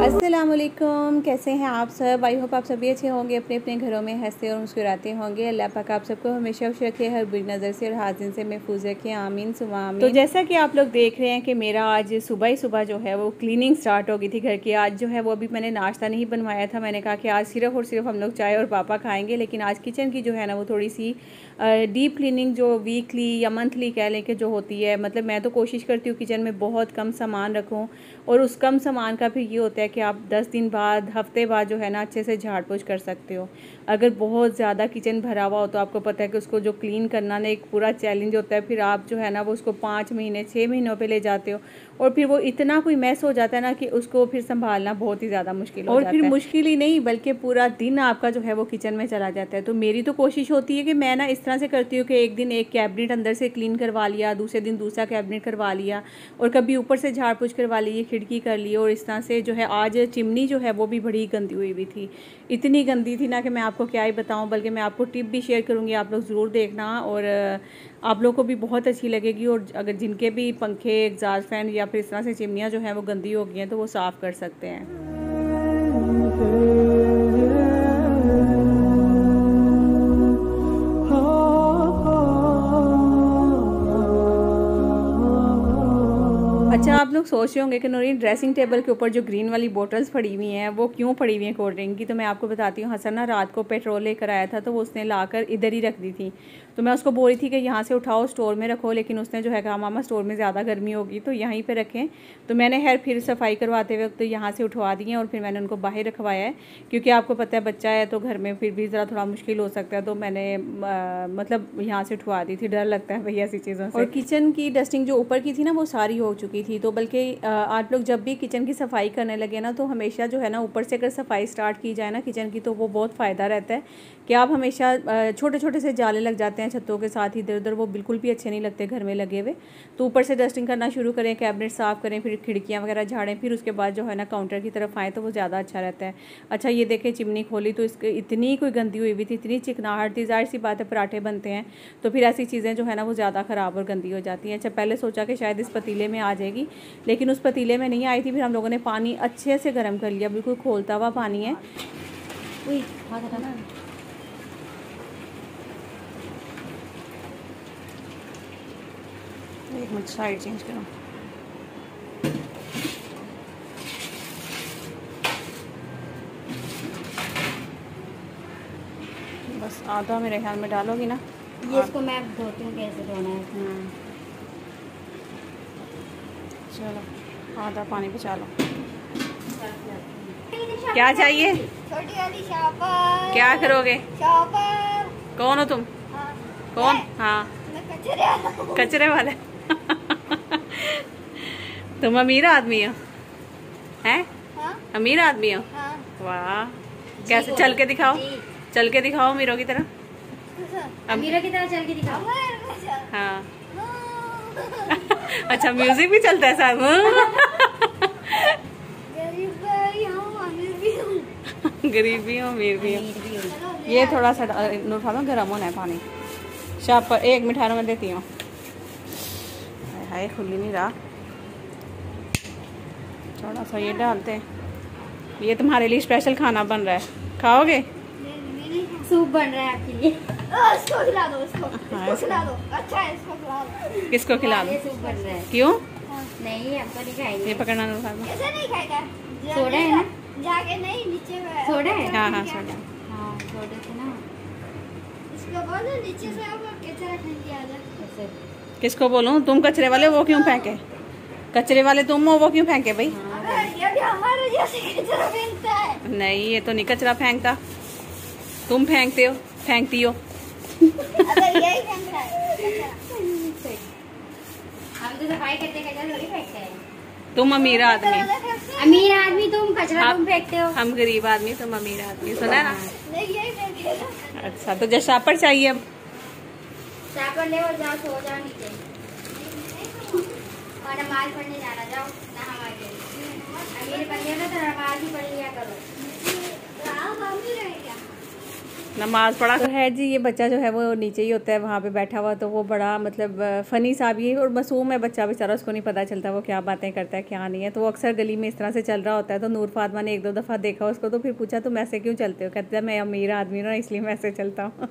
अस्सलामुअलैकुम, कैसे हैं आप सब। आई होप आप सभी अच्छे होंगे, अपने अपने घरों में हंसते और मुस्कुराते होंगे। अल्लाह पाक आप सबको हमेशा खुश रखे, हर बुरी नज़र से और हाजिर से महफूज रखे, आमीन सुमा आमीन। तो जैसा कि आप लोग देख रहे हैं कि मेरा आज सुबह ही सुबह जो है वो क्लीनिंग स्टार्ट हो गई थी घर की। आज जो है वो अभी मैंने नाश्ता नहीं बनवाया था, मैंने कहा कि आज सिर्फ और सिर्फ हम लोग चाय और पापा खाएँगे। लेकिन आज किचन की जो है ना वो थोड़ी सी डीप क्लीनिंग जो वीकली या मंथली कह लें कि जो होती है, मतलब मैं तो कोशिश करती हूँ किचन में बहुत कम सामान रखूँ, और उस कम सामान का फिर ये होता है कि आप 10 दिन बाद हफ्ते बाद जो है ना अच्छे से झाड़ पोछ कर सकते हो। अगर बहुत ज़्यादा किचन भरा हुआ हो तो आपको पता है कि उसको जो क्लीन करना ना एक पूरा चैलेंज होता है। फिर आप जो है ना वो उसको 5 महीने 6 महीनों पे ले जाते हो, और फिर वो इतना कोई मैस हो जाता है ना कि उसको फिर संभालना बहुत ही ज़्यादा मुश्किल हो जाता है। और फिर मुश्किल ही नहीं बल्कि पूरा दिन आपका जो है वो किचन में चला जाता है। तो मेरी तो कोशिश होती है कि मैं ना इस तरह से करती हूँ कि एक दिन एक कैबिनेट अंदर से क्लीन करवा लिया, दूसरे दिन दूसरा कैबिनेट करवा लिया, और कभी ऊपर से झाड़ पोछ करवा ली, खिड़की कर ली। और इस तरह से जो है आज चिमनी जो है वो भी बड़ी गंदी हुई थी, इतनी गंदी थी ना कि मैं आपको क्या ही बताऊं। बल्कि मैं आपको टिप भी शेयर करूंगी, आप लोग ज़रूर देखना, और आप लोगों को भी बहुत अच्छी लगेगी। और अगर जिनके भी पंखे, एग्जॉस्ट फैन या फिर इस तरह से चिमनियाँ जो हैं वो गंदी हो गई हैं तो वो साफ़ कर सकते हैं। अच्छा, आप लोग सोच रहे होंगे कि नूरीन ड्रेसिंग टेबल के ऊपर जो ग्रीन वाली बोतल्स पड़ी हुई हैं वो क्यों पड़ी हुई हैं कोल्ड ड्रिंक की। तो मैं आपको बताती हूँ, हसन ना रात को पेट्रोल लेकर आया था तो वो उसने लाकर इधर ही रख दी थी। तो मैं उसको बोल रही थी कि यहाँ से उठाओ स्टोर में रखो, लेकिन उसने जो है कहा मामा स्टोर में ज़्यादा गर्मी होगी तो यहीं पर रखें। तो मैंने फिर सफाई करवाते वक्त यहाँ से उठवा दी हैं और फिर मैंने उनको बाहर रखवाया है, क्योंकि आपको पता है बच्चा है तो घर में फिर भी ज़रा थोड़ा मुश्किल हो सकता है। तो मैंने मतलब यहाँ से उठवा दी थी, डर लगता है भैया ऐसी चीज़ों से। और किचन की डस्टिंग जो ऊपर की थी ना वो सारी हो चुकी थी। तो बल्कि आप लोग जब भी किचन की सफाई करने लगे ना तो हमेशा जो है ना ऊपर से अगर सफाई स्टार्ट की जाए ना किचन की तो वो बहुत फ़ायदा रहता है कि आप हमेशा छोटे छोटे से जाले लग जाते हैं छतों के साथ इधर उधर, वो बिल्कुल भी अच्छे नहीं लगते घर में लगे हुए। तो ऊपर से डस्टिंग करना शुरू करें, कैबिनेट साफ़ करें, फिर खिड़कियाँ वगैरह झाड़ें, फिर उसके बाद जो है ना काउंटर की तरफ आएँ तो वो ज़्यादा अच्छा रहता है। अच्छा, ये देखें चिमनी खोली तो इसके इतनी कोई गंदी हुई हुई थी, इतनी चिकनाहट थी। ज़ाहिर सी बात है पराठे बनते हैं तो फिर ऐसी चीज़ें जो है ना वो ज़्यादा ख़राब और गंदी हो जाती हैं। अच्छा, पहले सोचा कि शायद इस पतीले में आ जाएगी, लेकिन उस पतीले में नहीं आई थी। फिर हम लोगों ने पानी अच्छे से गर्म कर लिया, बिल्कुल खोलता हुआ पानी है। एक मिनट साइड चेंज करो। बस आधा मेरे ख्याल में डालोगी ना। ये इसको मैं धोती हूँ कैसे धोना है। चलो आधा पानी बचा लो। क्या चाहिए? छोटी वाली शॉपर। क्या करोगे? शॉपर। कौन हो तुम? हाँ। कौन? हाँ, कचरे वाले। तुम अमीर आदमी हो? हैं? हाँ? अमीर आदमी हो? हाँ। वाह, कैसे चल के दिखाओ, चल के दिखाओ अमीरों की तरह। अमीरों की तरह चल के दिखाओ। हाँ। अच्छा, म्यूजिक भी चलता है साथ में। गरीब भी हूँ अमीर भी हूँ। ये थोड़ा सा उठा दो, गर्म होना है पानी। शाप पर एक मिठाई में देती हूँ। हाय खुली नहीं रहा, थोड़ा सा ये डालते हैं। ये तुम्हारे लिए स्पेशल खाना बन रहा है, खाओगे? सूप बन रहा है आपके लिए। इसको खिला दो, इसको खिला दो। अच्छा है, इसको खिला दो। किसको खिला दो? सूप बन रहा है। क्यों? नहीं, हमको नहीं खाएंगे। ये पकड़ना ऐसे नहीं खाएगा। सोडा है ना? जाके नहीं, नीचे सोडा है। हाँ हाँ सोडा। हाँ सोडा से ना इसको बोलो नीचे से अब कचरा फेंक दिया जाए। किसको बोलूं? तुम कचरे वाले, वो क्यों फेंके? कचरे वाले तुम हो, वो क्यों फेंके भाई? ये भी हमारे जैसे कचरा फेंकता है। नहीं, ये तो नहीं कचरा फेंकता, तुम फेंकते हो, फेंकती हो। यही फेंकता है। हम तो सफाई करते कचरा थोड़ी फेंकते हैं। तुम अमीर आदमी, अमीर आदमी तुम कचरा तुम फेंकते हो। हम गरीब आदमी, तुम अमीर आदमी, सुना ना? नहीं यही फेंकते। अच्छा, तो जैसा शापर चाहिए अब? शापर ले और जाओ, सो जाओ नीचे और नमाज पढ़ने जाना, जाओ नहा के। अमीर बन गए ना तो नमाज ही पढ़ लिया करो। नमाज पढ़ा तो है जी। ये बच्चा जो है वो नीचे ही होता है वहाँ पे बैठा हुआ, तो वो बड़ा मतलब फ़नी सा भी है और मासूम है बच्चा बेचारा, उसको नहीं पता चलता वो क्या बातें करता है क्या नहीं है। तो वो अक्सर गली में इस तरह से चल रहा होता है। तो नूर फातिमा ने 1-2 दफ़ा देखा उसको, तो फिर पूछा तुम ऐसे क्यों चलते हो? कहते हैं मैं अमीर आदमी हूँ ना, इसलिए मैं ऐसे चलता हूँ।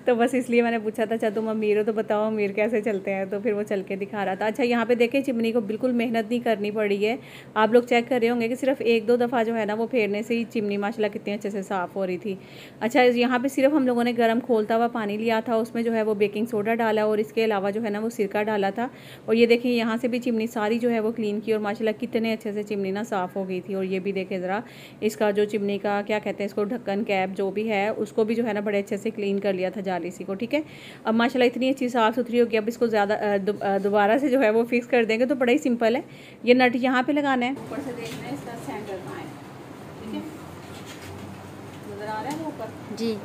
तो बस इसलिए मैंने पूछा था, अच्छा तुम अमीर हो तो बताओ अमीर कैसे चलते हैं? तो फिर वो चल के दिखा रहा था। अच्छा, यहाँ पर देखें चिमनी को बिल्कुल मेहनत नहीं करनी पड़ी है। आप लोग चेक कर रहे होंगे कि सिर्फ 1-2 दफ़ा जो है ना वो फेरने से ही चिमनी माशाल्लाह कितनी अच्छे से साफ़ हो रही थी। अच्छा, यहाँ पर सिर्फ हम लोगों ने गरम खोलता हुआ पानी लिया था, उसमें जो है वो बेकिंग सोडा डाला और इसके अलावा जो है ना वो सिरका डाला था। और ये देखिए यहाँ से भी चिमनी सारी जो है वो क्लीन की और माशाल्लाह कितने अच्छे से चिमनी ना साफ़ हो गई थी। और ये भी देखें ज़रा, इसका जो चिमनी का क्या कहते हैं इसको, ढक्कन कैप जो भी है उसको भी जो है ना बड़े अच्छे से क्लीन कर लिया था जाली सी को। ठीक है, अब माशाल्लाह इतनी अच्छी साफ़ सुथरी होगी। अब इसको ज़्यादा दोबारा से जो है वो फिक्स कर देंगे, तो बड़ा ही सिंपल है। ये नट यहाँ पर लगाना है, ऊपर से देखना है इसका सेंटर कहाँ है। ठीक है, नज़र आ रहा है वो ऊपर जी।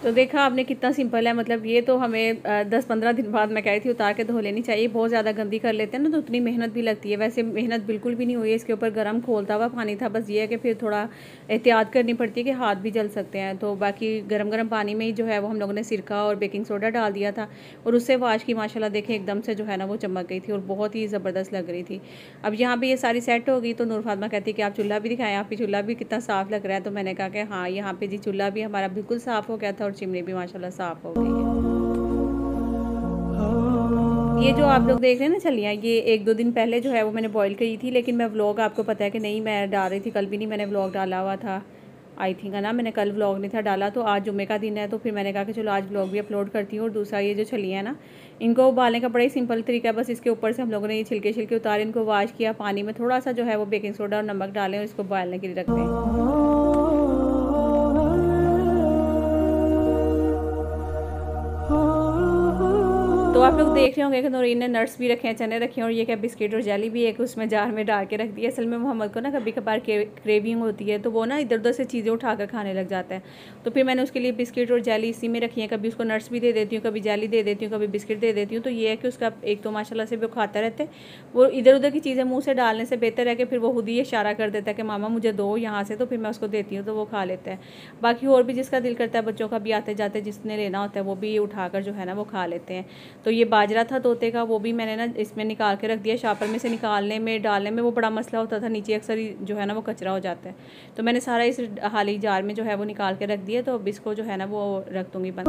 तो देखा आपने कितना सिंपल है। मतलब ये तो हमें 10-15 दिन बाद मैं कही थी उतार के धो लेनी चाहिए, बहुत ज़्यादा गंदी कर लेते हैं ना तो उतनी मेहनत भी लगती है। वैसे मेहनत बिल्कुल भी नहीं हुई है, इसके ऊपर गर्म खोलता हुआ पानी था, बस ये है कि फिर थोड़ा एहतियात करनी पड़ती है कि हाथ भी जल सकते हैं। तो बाकी गर्म पानी में ही जो है वो हम लोगों ने सिरका और बेकिंग सोडा डाल दिया था और उससे वाश की माशाल्लाह देखें एकदम से जो है ना वो चमक गई थी और बहुत ही ज़बरदस्त लग रही थी। अब यहाँ पर ये सारी सेट हो गई तो नूर फातिमा कहती है कि आप चूल्हा भी दिखाएं, आप चूल्हा भी कितना साफ़ लग रहा है। तो मैंने कहा कि हाँ, यहाँ पे जी चूल्हा भी हमारा बिल्कुल साफ़ हो गया था और चिमनी भी माशाल्लाह साफ़ हो गई है। ये जो आप लोग देख रहे हैं ना छलियाँ, ये 1-2 दिन पहले जो है वो मैंने बॉईल करी थी, लेकिन मैं व्लॉग आपको पता है कि नहीं मैं डाल रही थी, कल भी नहीं मैंने व्लॉग डाला हुआ था, आई थिंक है ना, मैंने कल व्लॉग नहीं था डाला। तो आज जुम्मे का दिन है तो फिर मैंने कहा कि चलो आज व्लॉग भी अपलोड करती हूँ। और दूसरा ये जो छलियाँ है ना, इनको उबालने का बड़ा ही सिंपल तरीका है, बस इसके ऊपर से हम लोगों ने ये छिलके उतारे, इनको वॉश किया, पानी में थोड़ा सा जो है वो बेकिंग सोडा और नमक डालें और इसको उबालने के लिए रखते हैं। तो आप लोग देख रहे होंगे कि नूरीन ने नट्स भी रखे हैं, चने रखे हैं और ये क्या बिस्किट और जेली भी एक उसमें जार में डाल के रख दी है। असल में मोहम्मद को ना कभी कभार क्रेविंग होती है तो वो ना इधर उधर से चीज़ें उठाकर खाने लग जाता है। तो फिर मैंने उसके लिए बिस्किट और जेली इसी में रखी है, कभी उसको नट्स भी दे देती हूँ, कभी जेली दे देती हूँ, कभी बिस्किट दे देती हूँ। तो ये है कि उसका एक तो माशाल्लाह से वो खाता रहता है, वो इधर उधर की चीज़ें मुँह से डालने से बेहतर है कि फिर वो खुद ही इशारा कर देता है कि मामा मुझे दो यहाँ से, तो फिर मैं उसको देती हूँ तो वो खा लेता है। बाकी और भी जिसका दिल करता है बच्चों का भी आते जाते जिसने लेना होता है वो भी उठाकर जो है ना वो खा लेते हैं। तो ये बाजरा था तोते का, वो भी मैंने ना इसमें निकाल के रख दिया। शापर में से निकालने में डालने में वो बड़ा मसला होता था, नीचे अक्सर ही जो है ना वो कचरा हो जाता है। तो मैंने सारा इस हाली जार में जो है वो निकाल के रख दिया। तो अब इसको जो है ना वो रख दूँगी बंद।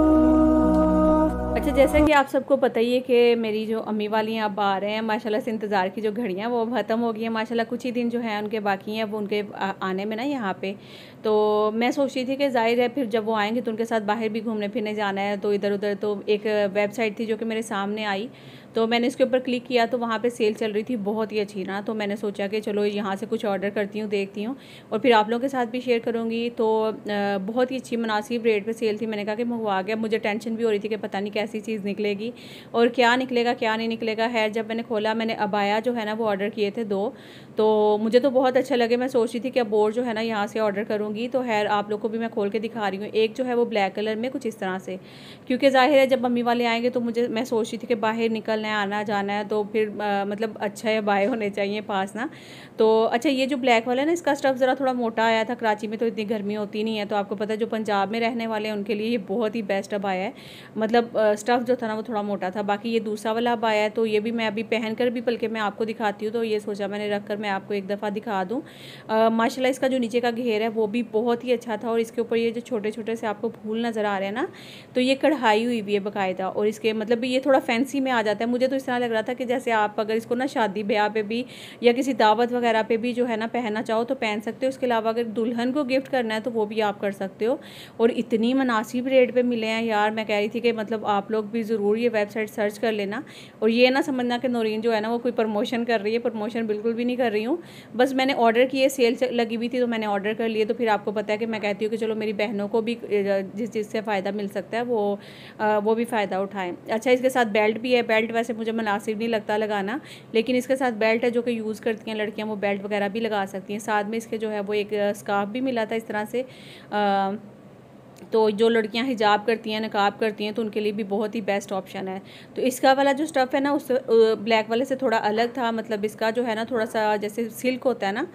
अच्छा, जैसा कि आप सबको पता ही है कि मेरी जो अम्मी वाली हैं अब आ रहे हैं, माशाल्लाह से इंतज़ार की जो घड़ियाँ वो ख़त्म हो गई हैं। माशाल्लाह कुछ ही दिन जो है उनके बाकी हैं वो उनके आने में ना यहाँ पे। तो मैं सोच रही थी कि ज़ाहिर है फिर जब वो आएंगे तो उनके साथ बाहर भी घूमने फिरने जाना है। तो इधर उधर तो एक वेबसाइट थी जो कि मेरे सामने आई, तो मैंने इसके ऊपर क्लिक किया तो वहाँ पे सेल चल रही थी बहुत ही अच्छी ना। तो मैंने सोचा कि चलो यहाँ से कुछ ऑर्डर करती हूँ, देखती हूँ और फिर आप लोगों के साथ भी शेयर करूँगी। तो बहुत ही अच्छी मुनासिब रेट पे सेल थी। मैंने कहा कि मंगवा गया, मुझे टेंशन भी हो रही थी कि पता नहीं कैसी चीज़ निकलेगी और क्या निकलेगा क्या नहीं निकलेगा। है जब मैंने खोला, मैंने अबाया जो है ना वो ऑर्डर किए थे 2, तो मुझे तो बहुत अच्छा लगे। मैं सोच रही थी कि अब और जो है ना यहाँ से ऑर्डर करूँगी। तो खैर आप लोग को भी मैं खोल के दिखा रही हूँ। एक जो है वो ब्लैक कलर में कुछ इस तरह से, क्योंकि ज़ाहिर है जब मम्मी वाले आएंगे तो मैं सोच रही थी कि बाहर निकलना है, आना जाना है, तो फिर मतलब अच्छा है बाय होने चाहिए पास ना। तो अच्छा, ये जो ब्लैक वाला है ना, इसका स्टफ़ ज़रा थोड़ा मोटा आया था। कराची में तो इतनी गर्मी होती नहीं है, तो आपको पता है जो पंजाब में रहने वाले हैं उनके लिए ये बहुत ही बेस्ट अब आया है। मतलब स्टफ़ जो था ना वो थोड़ा मोटा था। बाकी ये दूसरा वाला अब आया है, तो ये भी मैं अभी पहन कर भी बल्कि मैं आपको दिखाती हूँ। तो ये सोचा मैंने रख कर मैं आपको एक दफ़ा दिखा दूँ। माशाल्लाह इसका जो नीचे का घेर है वो भी बहुत ही अच्छा था और इसके ऊपर ये जो छोटे छोटे से आपको फूल नज़र आ रहे हैं ना, तो ये कढ़ाई हुई भी है बाकायदा। और इसके मतलब ये थोड़ा फैंसी में आ जाता है मुझे तो इस तरह लग रहा था कि जैसे आप अगर इसको ना शादी ब्याह पे भी या किसी दावत वगैरह पे भी जो है ना पहनना चाहो तो पहन सकते हो। उसके अलावा अगर दुल्हन को गिफ्ट करना है तो वो भी आप कर सकते हो। और इतनी मुनासिब रेट पे मिले हैं यार, मैं कह रही थी कि मतलब आप लोग भी ज़रूर ये वेबसाइट सर्च कर लेना। और ये ना समझना कि नौरीन जो है ना वो कोई प्रमोशन कर रही है, प्रमोशन बिल्कुल भी नहीं कर रही हूँ। बस मैंने ऑर्डर किए, सेल लगी हुई थी तो मैंने ऑर्डर कर लिए। तो फिर आपको पता है कि मैं कहती हूँ कि चलो मेरी बहनों को भी जिस चीज़ से फ़ायदा मिल सकता है वो भी फ़ायदा उठाएँ। अच्छा, इसके साथ बेल्ट भी है। बेल्ट वैसे मुझे मुनासिब नहीं लगता लगाना, लेकिन इसके साथ बेल्ट है जो कि यूज़ करती हैं लड़कियाँ, वो बेल्ट वगैरह भी लगा सकती हैं। साथ में इसके जो है वो एक स्कार्फ भी मिला था इस तरह से। तो जो लड़कियां हिजाब करती हैं, नकाब करती हैं, तो उनके लिए भी बहुत ही बेस्ट ऑप्शन है। तो इसका वाला जो स्टफ़ है ना उस ब्लैक वाले से थोड़ा अलग था। मतलब इसका जो है ना थोड़ा सा जैसे सिल्क होता है ना,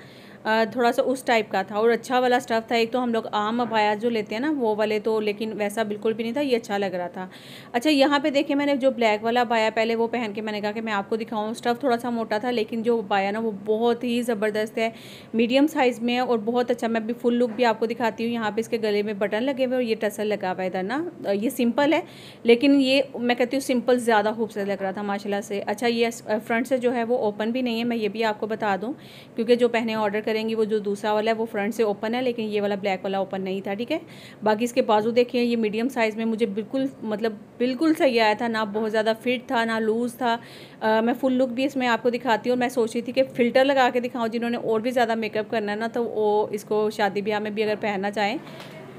थोड़ा सा उस टाइप का था और अच्छा वाला स्टफ़ था। एक तो हम लोग आम अबाया जो लेते हैं ना वो वाले, तो लेकिन वैसा बिल्कुल भी नहीं था, ये अच्छा लग रहा था। अच्छा, यहाँ पे देखिए मैंने जो ब्लैक वाला अबाया पहले वो पहन के मैंने कहा कि मैं आपको दिखाऊँ। स्टफ़ थोड़ा सा मोटा था, लेकिन जो अबाया ना वो बहुत ही ज़बरदस्त है, मीडियम साइज़ में है और बहुत अच्छा। मैं अभी फुल लुक भी आपको दिखाती हूँ। यहाँ पे इसके गले में बटन लगे हुए और ये टसल लगा हुआ है इधर ना। ये सिंपल है, लेकिन ये मैं कहती हूँ सिंपल ज़्यादा खूबसूरत लग रहा था माशाल्लाह से। अच्छा, ये फ्रंट से जो है वो ओपन भी नहीं है, मैं ये भी आपको बता दूँ, क्योंकि जो पहने ऑर्डर करेंगी वो जो दूसरा वाला है वो फ्रंट से ओपन है, लेकिन ये वाला ब्लैक वाला ओपन नहीं था, ठीक है। बाकी इसके बाजू देखिए, ये मीडियम साइज़ में मुझे बिल्कुल मतलब बिल्कुल सही आया था, ना बहुत ज़्यादा फिट था ना लूज़ था। मैं फुल लुक भी इसमें आपको दिखाती हूँ। मैं सोच रही थी कि फ़िल्टर लगा के दिखाऊँ, जिन्होंने और भी ज़्यादा मेकअप करना है ना तो वो इसको शादी ब्याह में भी अगर पहनना चाहें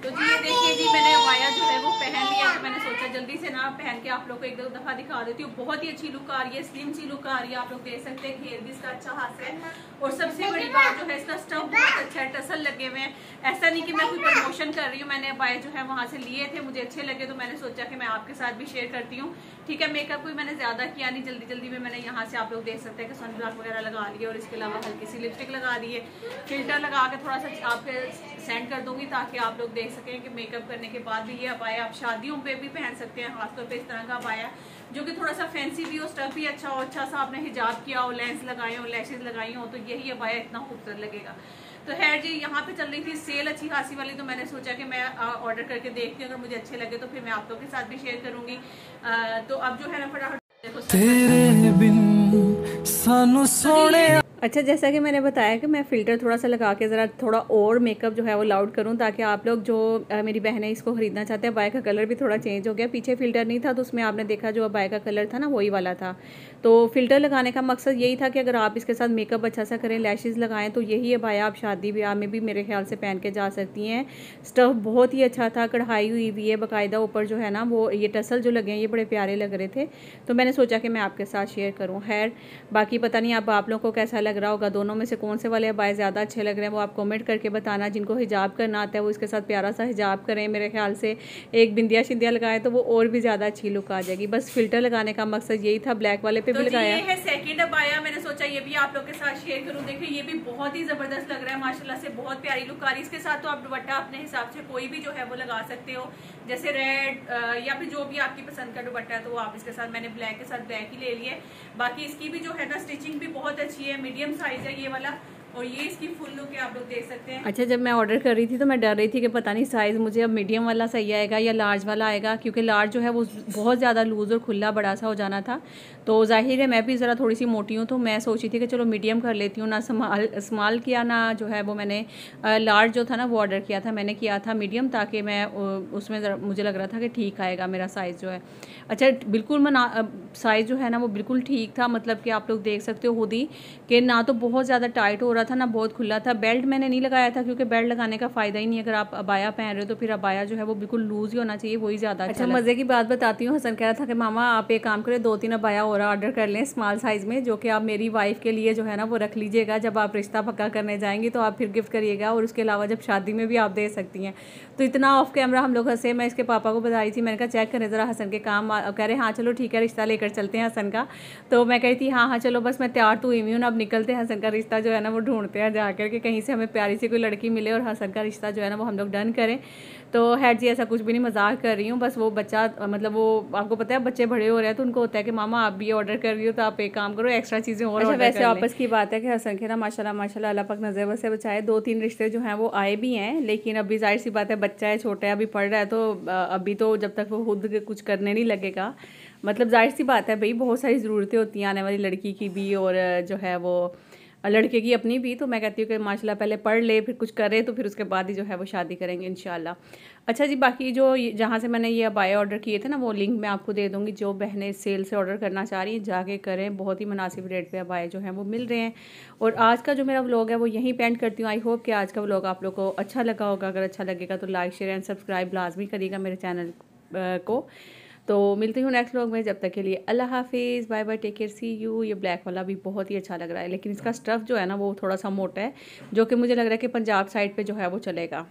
तो जी ये देखिए जी, मैंने अबाया जो है वो पहन लिया। तो मैंने सोचा जल्दी से ना पहन के आप लोग को एक दो दफ़ा दिखा देती हूँ। बहुत ही अच्छी लुक आ रही है, स्लिम सी लुक आ रही है, आप लोग देख सकते हैं। घेर भी इसका अच्छा हाथ है और सबसे बड़ी बात जो है इसका स्टफ बहुत अच्छा है, टसल लगे हुए हैं। ऐसा नहीं कि मैं कोई प्रमोशन कर रही हूँ, मैंने अबाया जो है वहाँ से लिए थे, मुझे अच्छे लगे तो मैंने सोचा कि मैं आपके साथ भी शेयर करती हूँ, ठीक है। मेकअप कोई मैंने ज़्यादा किया नहीं, जल्दी जल्दी में मैंने यहाँ से आप लोग देख सकते हैं कि सनब्लॉक वगैरह लगा ली है और इसके अलावा हल्की सी लिपस्टिक लगा दी है। फिल्टर लगा के थोड़ा सा आपके सेंड कर दूंगी ताकि आप लोग देख सकें कि मेकअप करने के बाद भी ये अबाया आप शादियों पे भी पहन सकते हैं। खासतौर पे इस तरह का अबाया जो कि थोड़ा सा फैंसी भी हो, स्टफ भी अच्छा हो, अच्छा सा आपने हिजाब किया हो, लेंस लगाए हो, लैशेज लगाई हो, तो यही अबाया इतना खूबसूरत लगेगा। तो खैर जी, यहाँ पे चल रही थी सेल अच्छी खासी वाली, तो मैंने सोचा कि मैं ऑर्डर करके देखती हूँ, अगर मुझे अच्छे लगे तो फिर मैं आप लोग के साथ भी शेयर करूंगी। तो अब जो है ना फटाफट तेरे बिन सानू सोने। अच्छा, जैसा कि मैंने बताया कि मैं फ़िल्टर थोड़ा सा लगा के ज़रा थोड़ा और मेकअप जो है वो लाउड करूं, ताकि आप लोग जो मेरी बहनें इसको ख़रीदना चाहते हैं। अबाया का कलर भी थोड़ा चेंज हो गया, पीछे फ़िल्टर नहीं था तो उसमें आपने देखा जो अबाया का कलर था ना वही वाला था। तो फ़िल्टर लगाने का मकसद यही था कि अगर आप इसके साथ मेकअप अच्छा सा करें, लैशेज़ लगाएं, तो यही अबाया आप शादी ब्याह में भी मेरे ख्याल से पहन के जा सकती हैं। स्टफ़ बहुत ही अच्छा था, कढ़ाई हुई हुई है बाकायदा, ऊपर जो है ना वो ये टसल जो लगे हैं ये बड़े प्यारे लग रहे थे, तो मैंने सोचा कि मैं आपके साथ शेयर करूँ। खैर बाकी पता नहीं अब आप लोगों को कैसा लग रहा होगा, दोनों में से कौन से वाले अबाए ज़्यादा अच्छे लग रहे हैं वो आप कमेंट करके बताना। जिनको हिजाब करना आता है वो इसके साथ प्यारा सा हिजाब करें, मेरे ख्याल से एक बिंदिया शिंदिया लगाए तो वो और भी ज़्यादा अच्छी लुक आ जाएगी। बस फिल्टर लगाने का मकसद यही था, ब्लैक वाले पे भी लगाया। ये है सेकंड अबाया, मैंने सोचा ये भी आप लोग के साथ शेयर करूँ। देखिए ये भी बहुत ही ज़बरदस्त लग रहा है माशाल्लाह से, बहुत प्यारी लुक आ रही है। इसके साथ तो आप दुपट्टा अपने हिसाब से कोई भी जो है वो लगा सकते हो, जैसे रेड या फिर जो भी आपकी पसंद का दुपट्टा है तो वो आप इसके साथ, मैंने ब्लैक के साथ ब्लैक ही ले लिए। बाकी इसकी भी जो है ना स्टिचिंग भी बहुत अच्छी है, मीडियम साइज है ये वाला, और ये इसकी फुल लुक है, आप लोग देख सकते हैं। अच्छा, जब मैं ऑर्डर कर रही थी तो मैं डर रही थी कि पता नहीं साइज़ मुझे अब मीडियम वाला सही आएगा या लार्ज वाला आएगा, क्योंकि लार्ज जो है वो बहुत ज़्यादा लूज़ और खुला बड़ा सा हो जाना था। तो जाहिर है मैं भी ज़रा थोड़ी सी मोटी हूँ, तो मैं सोची थी कि चलो मीडियम कर लेती हूँ। ना स्मॉल किया ना जो है वो मैंने लार्ज जो था ना वो ऑर्डर किया था, मैंने किया था मीडियम, ताकि मैं उसमें मुझे लग रहा था कि ठीक आएगा मेरा साइज़ जो है। अच्छा, बिल्कुल साइज़ जो है ना वो बिल्कुल ठीक था, मतलब कि आप लोग देख सकते हो खुद ही कि ना तो बहुत ज़्यादा टाइट हो रहा था ना बहुत खुला था। बेल्ट मैंने नहीं लगाया था क्योंकि बेल्ट लगाने का फ़ायदा ही नहीं, अगर आप अबाया पहन रहे हो तो फिर अबाया जो है वो बिल्कुल लूज़ ही होना चाहिए, वही ज़्यादा अच्छा। मज़े की बात बताती हूँ, हसन कह रहा था कि मामा आप एक काम करें 2-3 अबाया और ऑर्डर कर लें स्मॉल साइज़ में, जो कि आप मेरी वाइफ के लिए जो है ना वो रख लीजिएगा, जब आप रिश्ता पक्का करने जाएंगी तो आप फिर गिफ्ट करिएगा, और उसके अलावा जब शादी में भी आप दे सकती हैं। तो इतना ऑफ कैमरा हम लोग हंसे, मैं इसके पापा को बता रही थी, मैंने कहा चेक करें ज़रा हसन के काम, कह रहे हाँ चलो ठीक है रिश्ता लेकर चलते हैं हसन का। तो मैं कही थी हाँ चलो बस मैं तैयार तो हुई हूँ ना, अब निकलते हैं, हसन का रिश्ता जो है ना वो ढूंढते हैं जाकर के, कहीं से हमें प्यारी सी कोई लड़की मिले और हसन का रिश्ता जो है ना वो हम लोग डन करें। तो खैर जी ऐसा कुछ भी नहीं, मजाक कर रही हूँ, बस वो बच्चा मतलब वो आपको पता है बच्चे बड़े हो रहे हैं तो उनको होता है कि मामा आप भी ऑर्डर कर रही हो तो आप एक काम करो एक्स्ट्रा चीज़ें और। अच्छा, वैसे आपस की बात है कि हसन के ना माशाल्लाह माशाल्लाह अल्लाह पाक नज़र बसे बचाए, 2-3 रिश्ते जो हैं वो आए भी हैं, लेकिन अभी जाहिर सी बात है बच्चा है, छोटा है, अभी पढ़ रहा है, तो अभी तो जब तक वो खुद कुछ करने नहीं लगेगा मतलब जाहिर सी बात है भाई, बहुत सारी ज़रूरतें होती हैं आने वाली लड़की की भी और जो है वो लड़के की अपनी भी। तो मैं कहती हूँ कि माशाल्लाह पहले पढ़ ले, फिर कुछ करे, तो फिर उसके बाद ही जो है वो शादी करेंगे इंशाल्लाह। अच्छा जी, बाकी जो जहाँ से मैंने ये अबाया ऑर्डर किए थे ना, वो लिंक मैं आपको दे दूँगी। जो बहनें सेल से ऑर्डर करना चाह रही हैं जाके करें, बहुत ही मुनासिब रेट पे अबाए जो हैं वो मिल रहे हैं। और आज का जो मेरा व्लॉग है वो यहीं पे एंड करती हूँ। आई होप कि आज का व्लॉग आप लोग को अच्छा लगा होगा। अगर अच्छा लगेगा तो लाइक शेयर एंड सब्सक्राइब लाजमी करिएगा मेरे चैनल को। तो मिलती हूँ नेक्स्ट व्लॉग में, जब तक के लिए अल्लाह हाफिज़, bye bye, take care, see you. ये ब्लैक वाला भी बहुत ही अच्छा लग रहा है, लेकिन इसका स्टफ़ जो है ना वो थोड़ा सा मोटा है, जो कि मुझे लग रहा है कि पंजाब साइड पे जो है वो चलेगा।